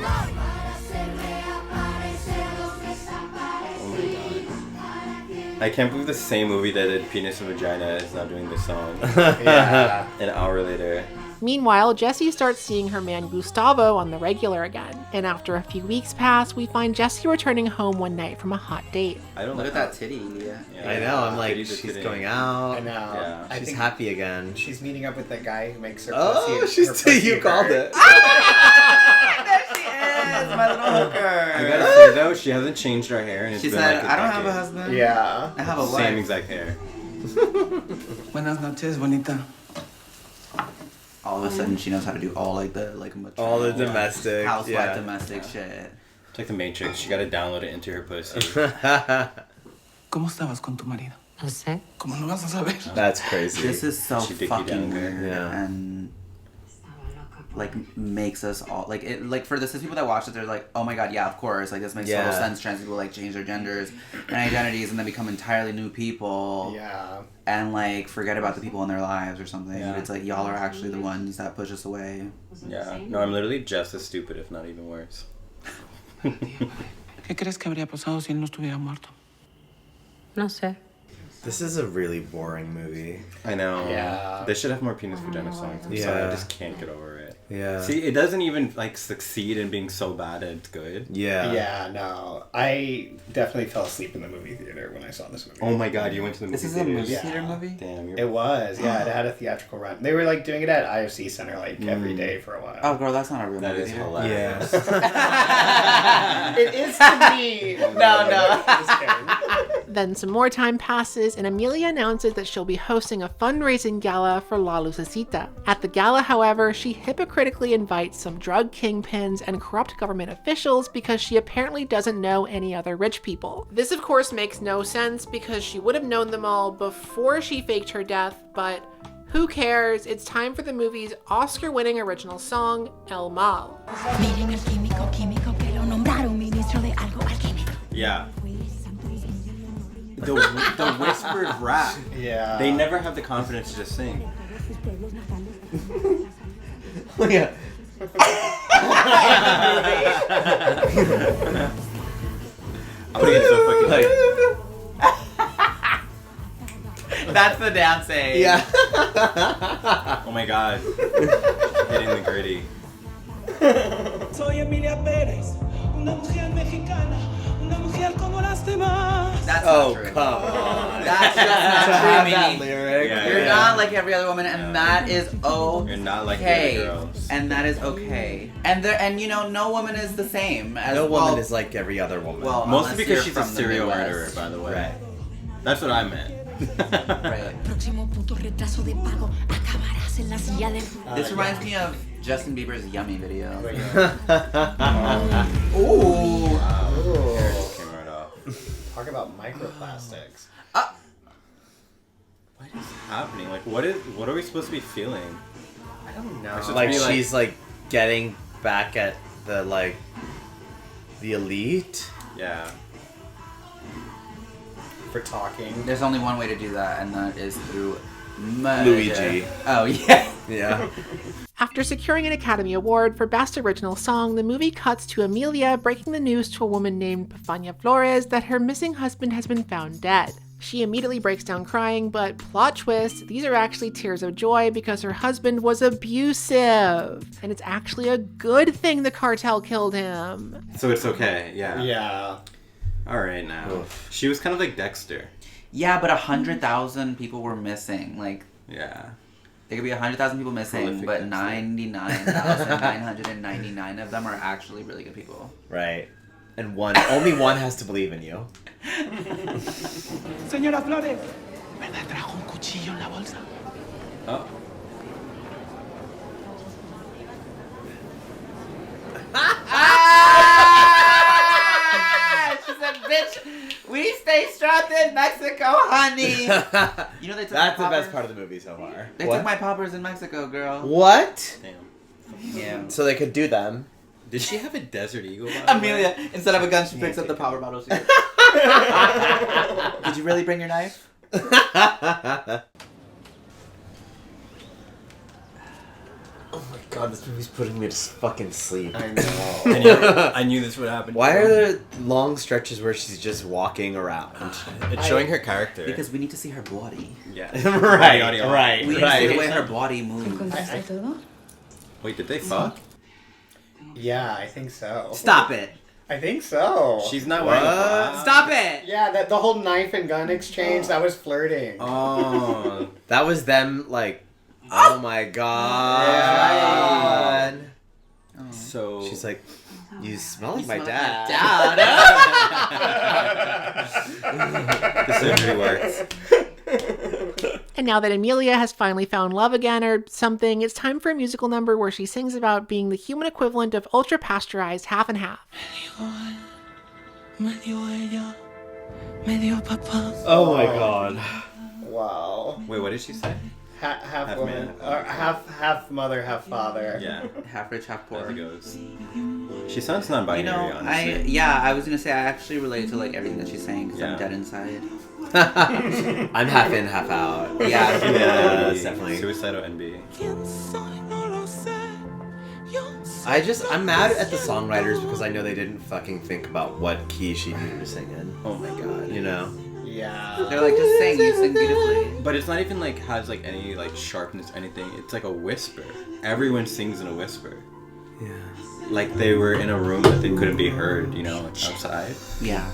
my god. I can't believe the same movie that did Penis and Vagina is now doing this song. Yeah. An hour later. Meanwhile, Jessie starts seeing her man Gustavo on the regular again, and after a few weeks pass, we find Jessie returning home one night from a hot date. I don't Look at that titty, yeah. I know, I'm like, Titties are she's titty. going out. I know. Yeah. I She's think happy again. she's meeting up with the guy who makes her Oh, pussy. her pussy you called hurt. it. There she is, my little hooker. I gotta say though, she hasn't changed her hair, and it's She been said, like I don't have a decade. husband. Yeah. I have a wife. Same exact hair. Buenas noches, bonita. All of a sudden, she knows how to do all like the maternal, All the domestic, housewife yeah. domestic shit. It's like the Matrix. She gotta download it into her pussy. ¿Cómo estabas con tu marido? No sé. ¿Cómo no vas a saber? That's crazy. This is so She dicky fucking down weird, Yeah. and like makes us all like it. Like for this, people that watch it, they're like, "Oh my god, yeah, of course!" Like this makes total Yeah. sense. Trans people like change their genders and identities, and then become entirely new people. Yeah. And like forget about the people in their lives or something. Yeah. It's like y'all are actually the ones that push us away. Yeah. No, I'm literally just as stupid, if not even worse. ¿Qué crees que habría pasado si él no estuviera muerto? No sé. This is a really boring movie. I know. Yeah. They should have more penis vagina songs. I'm sorry, I just can't get over it. Yeah. See, it doesn't even like succeed in being so bad it's good. Yeah. Yeah, no. I definitely fell asleep in the movie theater when I saw this movie. Oh my god, you went to the movie This is a theater? movie Yeah. theater movie. Damn, you're It was, yeah. It had a theatrical run. They were like doing it at IFC Center like every day for a while. Oh, girl, that's not a real that movie is theater. hilarious. It is to me. No. Just kidding. Then some more time passes, and Emilia announces that she'll be hosting a fundraising gala for La Lucecita. At the gala, however, she hypocritically invites some drug kingpins and corrupt government officials because she apparently doesn't know any other rich people. This, of course, makes no sense because she would have known them all before she faked her death, but who cares? It's time for the movie's Oscar-winning original song, El Mal. Yeah. The whispered rap. Yeah. They never have the confidence to just sing. Yeah. I'm gonna get so fucking like. That's the dancing. Yeah. Oh my god. Hitting the gritty. Soy Emilia Pérez, una mujer mexicana, una mujer como las demás. That's Oh, not true. come on. That's just To not have true, that Mimi. lyric. Yeah, You're yeah. not like every other woman, and that is okay. You're not like the other girls. And that is okay. And you know, no woman is the same. As No woman well, is like every other woman. Well, Mostly unless because you're she's a from the serial Midwest. murderer, by the way. Right. That's what I meant. Right. This reminds me of Justin Bieber's Yummy video. Ooh. Hair just came right off. Talk about microplastics. What is happening? Like, what are we supposed to be feeling? I don't know. Or should Like be she's like getting back at the the elite. Yeah. For talking. There's only one way to do that, and that is through Luigi. Oh, yeah. Yeah. After securing an Academy Award for Best Original Song, the movie cuts to Emilia breaking the news to a woman named Pifania Flores that her missing husband has been found dead. She immediately breaks down crying, but plot twist, these are actually tears of joy because her husband was abusive. And it's actually a good thing the cartel killed him. So it's okay, yeah. Yeah. Alright now. She was kind of like Dexter. Yeah, but 100,000 people were missing. Like, yeah. There could be 100,000 people missing, Prolific but Dexter. 99,999 of them are actually really good people. Right. And only one has to believe in you. Señora Flores, ¿verdad trajo un cuchillo en la bolsa? Oh. She said, bitch, we stay strapped in Mexico, honey. You know they took That's my the best poppers? part of the movie so far. They took my poppers in Mexico, girl. What? Damn. Yeah. So they could do them. Did she have a Desert Eagle? Amelia, instead of a gun, she picks up the power bottle. She goes, did you really bring your knife? Oh my god, this movie's putting me to fucking sleep. I know. I knew this would happen. Why are there long stretches where she's just walking around? It's showing her character. Because we need to see her body. Yeah. right. We need to see the way her body moves. Wait, did they fuck? Yeah, I think so. Stop it. I think so. She's not wearing a bra. Stop it! Yeah, the whole knife and gun exchange, that was flirting. Oh. That was them, like, oh my god. Yeah. So she's like, you smell like my smell dad. The surgery works. And now that Emilia has finally found love again or something, it's time for a musical number where she sings about being the human equivalent of ultra-pasteurized half and half. Oh my god. Wow. Wait, what did she say? Half woman, man. or half mother, half father. Yeah. Half rich, half poor. As it goes. She sounds non-binary, You know, honestly. I was gonna say I actually relate to like everything that she's saying because I'm Yeah. dead inside. I'm half in, half out. Yeah. Yeah, that's definitely. Suicidal NB. I'm mad at the songwriters because I know they didn't fucking think about what key she needed to sing in. Oh my god. You know? Yeah. They're like, just sing, you sing beautifully. But it's not even like has like any like sharpness, anything. It's like a whisper. Everyone sings in a whisper. Yeah. Like they were in a room that they couldn't be heard, you know, outside. Yeah.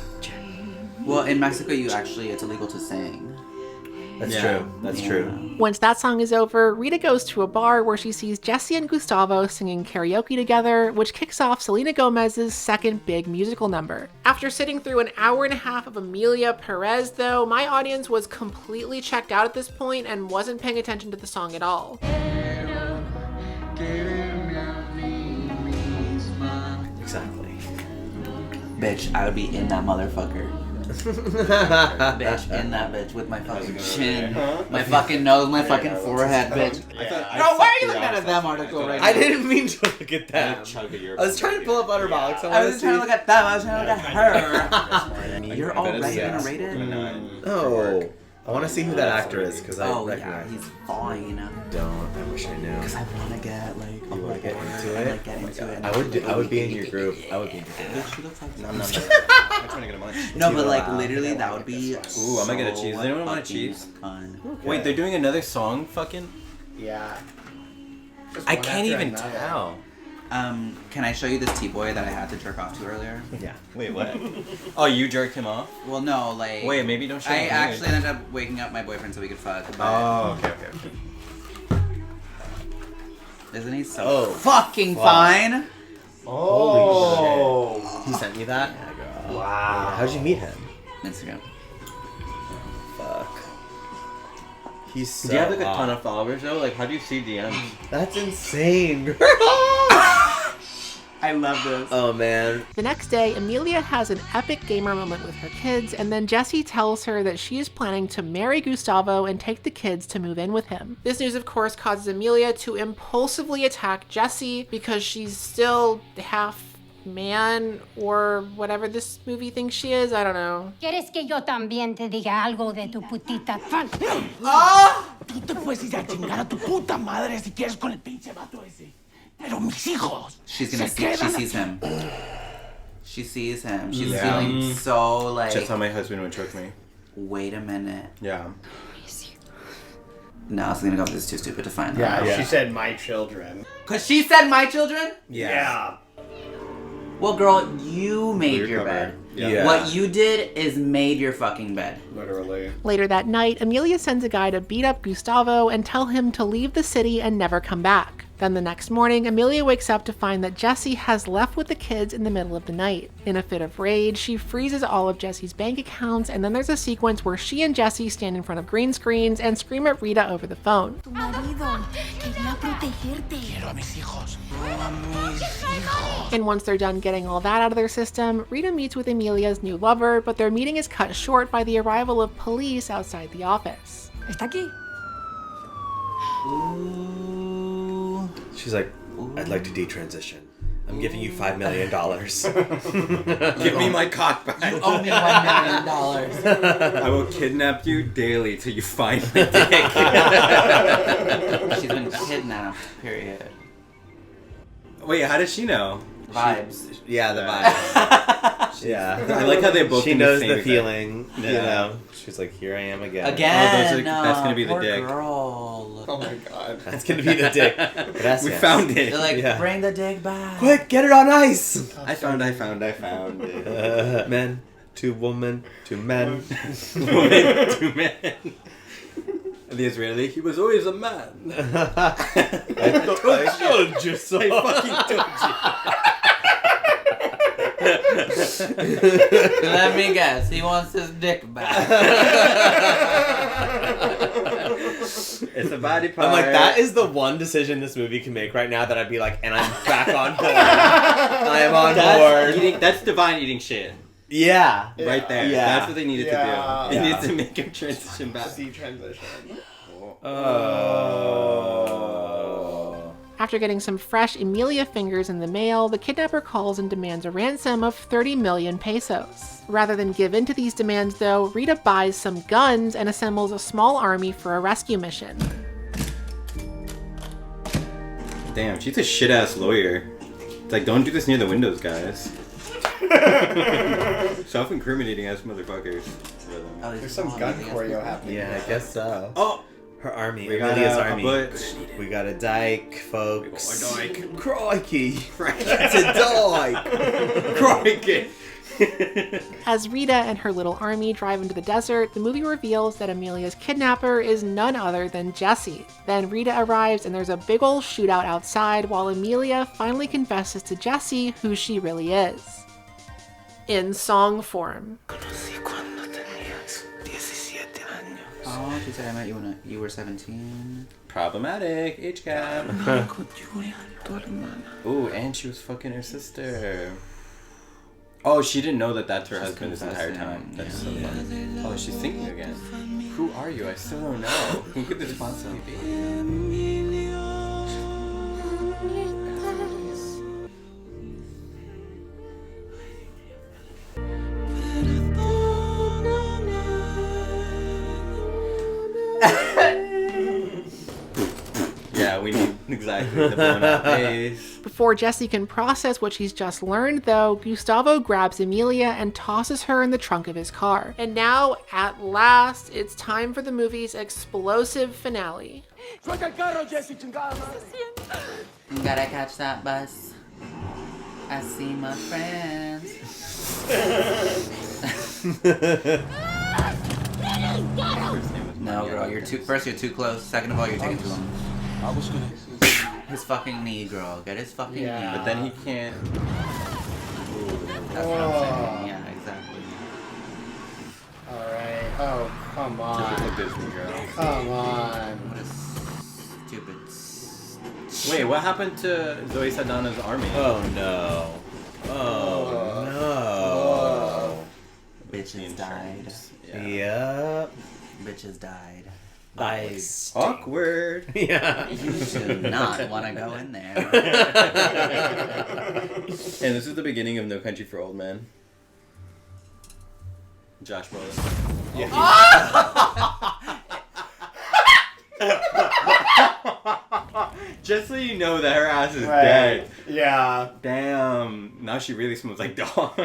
Well, in Mexico, it's illegal to sing. That's Yeah. true. That's true. Once that song is over, Rita goes to a bar where she sees Jesse and Gustavo singing karaoke together, which kicks off Selena Gomez's second big musical number. After sitting through an hour and a half of Emilia Pérez, though, my audience was completely checked out at this point and wasn't paying attention to the song at all. Exactly. Bitch, I would be in that motherfucker. Bitch, in that bitch with my fucking chin, my fucking nose, my fucking forehead, bitch. Bro, why are you looking at them article right now? I didn't mean to look at them. I was trying to pull up Utterbox. I wasn't trying to look at them, I was trying to look at her. You're already gonna rate it? Oh. I want to see who that actor is because I recognize. He's fine. Don't. I wish I knew. Because I want to get like. You want to get into it? Like, get into it. I would be in your group. I would be in your group. Bitch, she looks like. No, I'm trying to get a munch. No, but like literally, that would be. Ooh, I'm gonna get a cheese. Does anyone want a cheese? Fun. Wait, they're doing another song? Fucking. Yeah. I can't even tell. Can I show you this T-boy that I had to jerk off to earlier? Yeah. Wait, what? Oh, you jerked him off? Well, no, like. Wait, maybe don't show I him. actually ended up waking up my boyfriend so we could fuck. But Oh, okay. isn't he so fucking fine? Holy shit. He sent you that? Yeah, girl. Wow. How'd you meet him? Instagram. Fuck. He's so Do you have like a ton hot. of followers though? Like, how do you see DMs? That's insane, girl. I love this. Oh man. The next day, Emilia has an epic gamer moment with her kids, and then Jesse tells her that she is planning to marry Gustavo and take the kids to move in with him. This news, of course, causes Emilia to impulsively attack Jesse because she's still half man or whatever this movie thinks she is. I don't know. ¿Quieres que yo también te diga algo de tu putita fan? Tú te puedes ir a chingar a tu puta madre si quieres con el pinche vato ese. Pero mis hijos. She sees him. She sees him. She's Yeah. feeling so like. Just how my husband would choke me. Wait a minute. Yeah. No, it's gonna go. This is too stupid to find. Yeah, out. she said my children. Cause she said my children. Yeah. Well, girl, you made your bed. Yeah. What you did is made your fucking bed. Literally. Later that night, Emilia sends a guy to beat up Gustavo and tell him to leave the city and never come back. Then the next morning, Emilia wakes up to find that Jesse has left with the kids in the middle of the night. In a fit of rage, she freezes all of Jesse's bank accounts, and then there's a sequence where she and Jesse stand in front of green screens and scream at Rita over the phone. Tu marido quería protegerte. Quiero a mis hijos. And once they're done getting all that out of their system, Rita meets with Emilia's new lover, but their meeting is cut short by the arrival of police outside the office. ¿Está aquí? She's like, I'd like to detransition. I'm giving you $5 million. Give me my cock back. You owe me $1 million. I will kidnap you daily till you find my dick. She's been kidnapped. Period. Wait, how does she know? Vibes. Yeah, the vibes. Yeah. I like how they both She do knows same the exact- feeling. Yeah. You know. She's like, here I am again. Again. That's gonna be the poor dick. Girl. Oh my god. That's gonna be the dick. Gracias. We found it. They're like, Yeah. bring the dick back. Quick, get it on ice. I found it. Men to woman to men. Woman to man. The Israeli, he was always a man. I told you so. I fucking told Let me guess. He wants his dick back. It's a body part. I'm like, that is the one decision this movie can make right now that I'd be like, and I'm back on board. I am on board. That's divine eating shit. Yeah. Right there. Yeah. That's what they needed to do. They Yeah. needed to make him transition back. Detransition. After getting some fresh Emilia fingers in the mail, the kidnapper calls and demands a ransom of 30 million pesos. Rather than give in to these demands, though, Rita buys some guns and assembles a small army for a rescue mission. Damn, she's a shit ass lawyer. It's like, don't do this near the windows, guys. Self-incriminating ass motherfuckers. Oh, There's some gun choreo happening. Yeah, I guess so. Oh! Her army. We got Emilia's a army. butch. We got a dyke, folks. We got a dyke. Crikey. It's a dyke. Crikey. As Rita and her little army drive into the desert, the movie reveals that Emilia's kidnapper is none other than Jesse. Then Rita arrives and there's a big ol' shootout outside while Emilia finally confesses to Jesse who she really is. In song form. Oh, she said I met you when you were 17. Problematic. Age gap. Ooh, and she was fucking her sister. Oh, she didn't know that that's her husband this entire time. That's so funny. Oh, she's singing again. Who are you? I still don't know. Who could this possibly be? Yeah, we need exactly the blown out face. Before Jesse can process what she's just learned, though, Gustavo grabs Emilia and tosses her in the trunk of his car. And now, at last, it's time for the movie's explosive finale. Gotta catch that bus. I see my friends. No, girl, you're too close. Second of all, you're taking too long. I was gonna. His fucking knee, girl. Get his fucking knee. But then he can't. That's what I'm saying. Yeah, exactly. Alright. Oh, come on. Typical Disney girl. Come on. What a stupid. Wait, what happened to Zoe Saldana's army? Oh no. Oh no. Bitches died. Yep. Bitches died. Nice. Awkward. Yeah. You do not want to go in there. And this is the beginning of No Country for Old Men. Josh Brolin. Yeah. Just so you know that her ass is Right. dead. Yeah. Damn. Now she really smells like dog.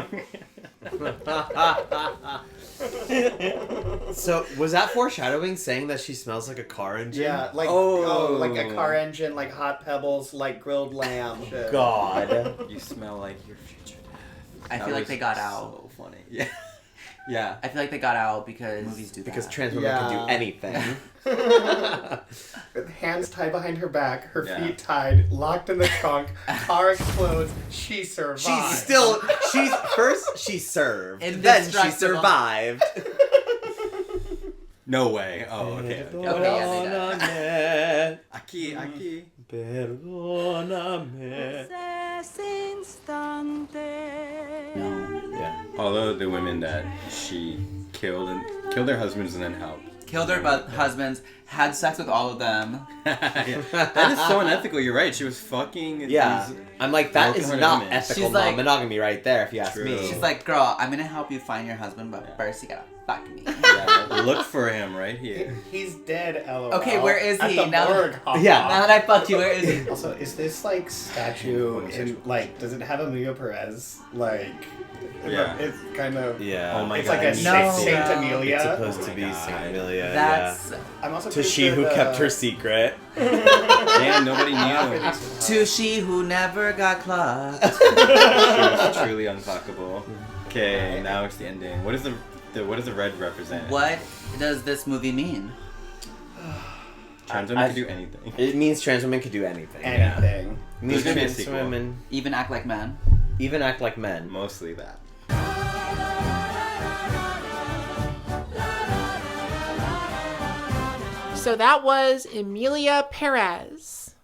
So was that foreshadowing, saying that she smells like a car engine? Yeah, like like a car engine, like hot pebbles, like grilled lamb. Shit. God. You smell like your future death. I feel like they got out. So funny. Yeah. Yeah. I feel like they got out because movies do Because that. trans women can do anything. With hands tied behind her back, her Yeah. feet tied, locked in the trunk, car explodes, she survives. She served. Then she Indestructible. survived. No way. Oh, okay. Okay, Aquí. Perdóname. Yeah. Although the women that she killed their husbands and then helped. Killed her husbands, had sex with all of them. Yeah. That is so unethical. You're right. She was fucking. Yeah. these I'm like, that is broken-hearted not women. ethical She's like- monogamy right there, if you ask True. me. She's like, girl, I'm gonna help you find your husband, but first you gotta fuck me. Yeah, look for him right here. He's dead, lol. Okay, where is At he? the Now morgue, Yeah. Now that I fucked you, where is he? Also, is this like statue in like? Does it have Emilia Perez? Like, Yeah. it's kind of Yeah. Oh my It's god. like a Saint Amelia. It's supposed to my be God. Saint Amelia. That's I'm also To pretty she sure who the- kept her secret. Damn, nobody knew. to she who never got clocked. She was truly unfuckable. Okay, now it's the ending. What is the what does the red represent? What does this movie mean? Trans women can do anything. It means trans women could do anything. Anything. It means There's gonna be a trans sequel. women Even act like men. even act like men. Mostly that. So that was Emilia Perez.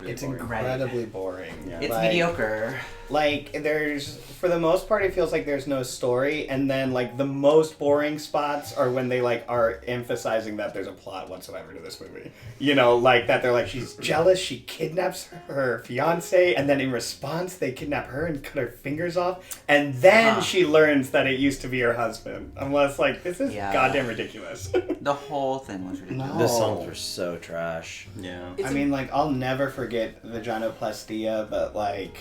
It's boring. incredibly boring. Yeah. It's Like- mediocre. Like, there's, for the most part, it feels like there's no story, and then, like, the most boring spots are when they, like, are emphasizing that there's a plot whatsoever to this movie. You know, like, that they're like, she's jealous, she kidnaps her fiance, and then in response, they kidnap her and cut her fingers off, and then she learns that it used to be her husband. I'm less like, this is Yeah. goddamn ridiculous. The whole thing was ridiculous. The songs were so trash. Yeah. I mean, like, I'll never forget Vaginoplastia, but, like,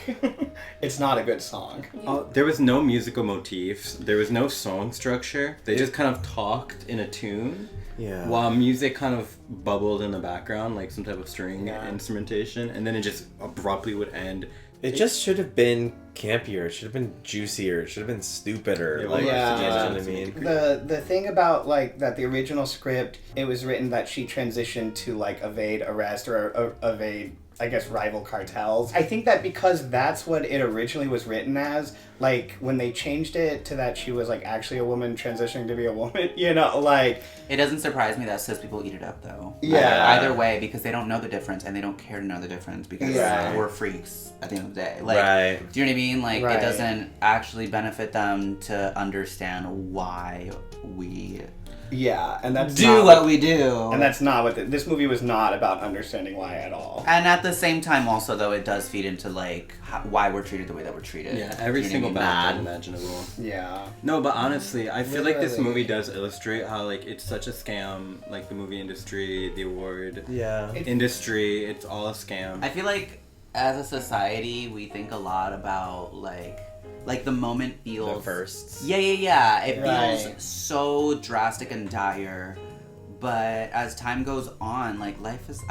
it's not a good song. Oh, there was no musical motifs. There was no song structure. They just kind of talked in a tune. Yeah. While music kind of bubbled in the background, like some type of string instrumentation, and then it just abruptly would end. It just should have been campier. It should have been juicier. It should have been stupider. Like, you know what I mean? The thing about like that the original script, it was written that she transitioned to like evade arrest or evade, I guess, rival cartels. I think that because that's what it originally was written as, like when they changed it to that she was like actually a woman transitioning to be a woman, you know, like It doesn't surprise me that cis people eat it up though. Yeah. Either way, because they don't know the difference and they don't care to know the difference because we're freaks at the end of the day. Like, Right. do you know what I mean? Like, Right. it doesn't actually benefit them to understand why we and that's do not what we do. and that's not what this movie was not about understanding why at all. And at the same time, also though, it does feed into like why we're treated the way that we're treated. Yeah, every You know single what I bad mean? imaginable. Yeah. No, but honestly, I feel like this Literally. movie does illustrate how like it's such a scam. Like the movie industry, the award industry, it's all a scam. I feel like as a society, we think a lot about like the moment feels The firsts. Yeah. It Right. feels so drastic and dire. But as time goes on, like life is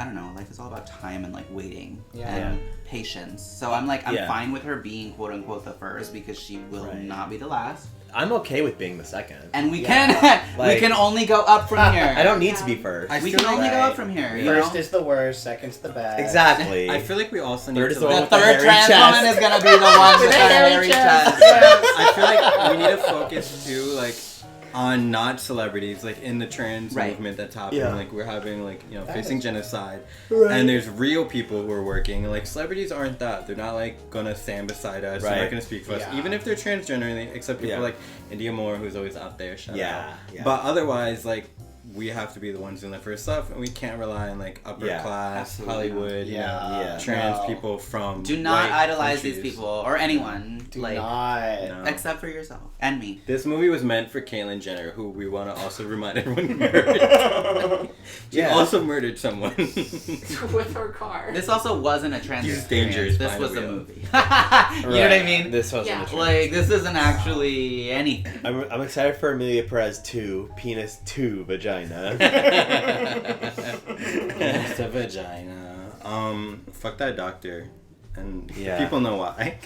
all about time and like waiting and patience. So I'm fine with her being quote unquote the first because she will not be the last. I'm okay with being the second. And we can only go up from here. I don't need to be first. We can only go up from here. You First know? is the worst, second's the best. Exactly. I feel like we also need Third to is the like, one The with the third hairy trans chest. woman is gonna be the one with the hairy chest. I feel like we need to focus too, like, on not celebrities, like in the trans movement that's happening. Yeah. Like we're having like, you know, facing genocide, and there's real people who are working. Like celebrities aren't that. They're not like gonna stand beside us. They're not Right. gonna speak for us, Yeah. even if they're transgender. Except people Yeah. like India Moore, who's always out there. Shout out. Yeah. But otherwise, like, we have to be the ones doing that first stuff, and we can't rely on like upper Yeah, class absolutely Hollywood, not. trans people from Do not white idolize countries. these people or anyone. Do like, not. No. Except for yourself and me. This movie was meant for Caitlyn Jenner, who we want to also remind everyone murdered. She also murdered someone. With her car. This also wasn't a trans He's experience. dangerous This behind was the a wheel. movie. You know what I mean? This wasn't Yeah. a trans. Like, this isn't actually anything. I'm excited for Emilia Perez 2, Penis 2, Vagina. It's a vagina. Fuck that doctor. And Yeah. people know why.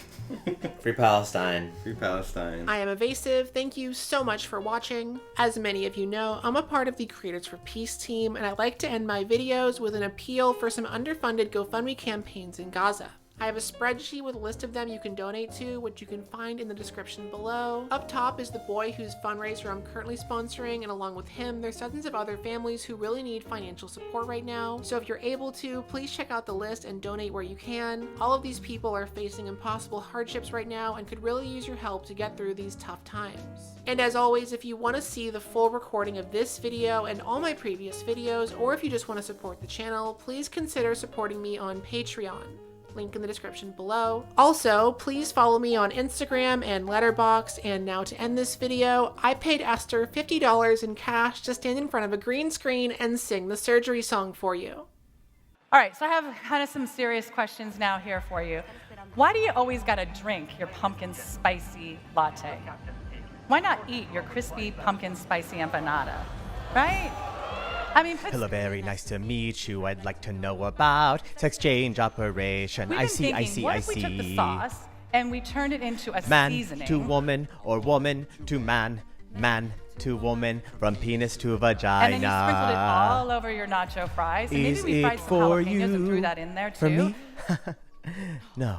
Free Palestine. Free Palestine. I am Evasive. Thank you so much for watching. As many of you know, I'm a part of the Creators for Peace team, and I like to end my videos with an appeal for some underfunded GoFundMe campaigns in Gaza. I have a spreadsheet with a list of them you can donate to, which you can find in the description below. Up top is the boy whose fundraiser I'm currently sponsoring, and along with him, there's dozens of other families who really need financial support right now. So if you're able to, please check out the list and donate where you can. All of these people are facing impossible hardships right now and could really use your help to get through these tough times. And as always, if you want to see the full recording of this video and all my previous videos, or if you just want to support the channel, please consider supporting me on Patreon. Link in the description below. Also, please follow me on Instagram and Letterboxd. And now to end this video, I paid Esther $50 in cash to stand in front of a green screen and sing the surgery song for you. All right, so I have kind of some serious questions now here for you. Why do you always gotta drink your pumpkin spicy latte? Why not eat your crispy pumpkin spicy empanada, right? I mean, Hello, very nice to meet you. I'd like to know about sex change operation. we've been thinking, what if we took the sauce and we turned it into a Man seasoning? to woman or woman to man, man to woman, from penis to vagina. And then you sprinkled it all over your nacho fries. And maybe Is we fried it some for jalapenos and threw you? that in there For too. me? No.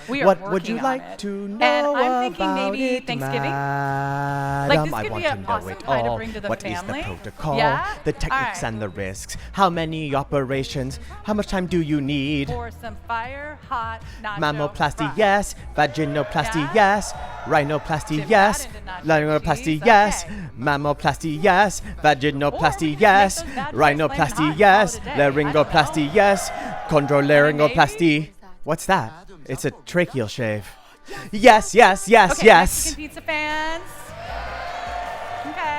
We are What would working you on like it. to know And I'm thinking about maybe it, Thanksgiving. madam? Like, this I could want be to an know awesome it pie to all. bring to the What is family. the protocol? Yeah? The techniques All and the risks. How many operations? How much time do you need? For some fire hot nacho Mammoplasty, fries. yes. Vaginoplasty, Yeah? yes. Rhinoplasty, Dip yes. that into nacho Laryngoplasty, cheese, yes. okay. Mammoplasty, yes. Vaginoplasty, Or yes. we can make those bad boys flaming hot Rhinoplasty, and yes. call it a day. I don't Laryngoplasty, yes. Chondrolaryngoplasty. What's that? It's a tracheal shave. Yes, yes, yes, Okay, yes. Mexican pizza fans. Okay.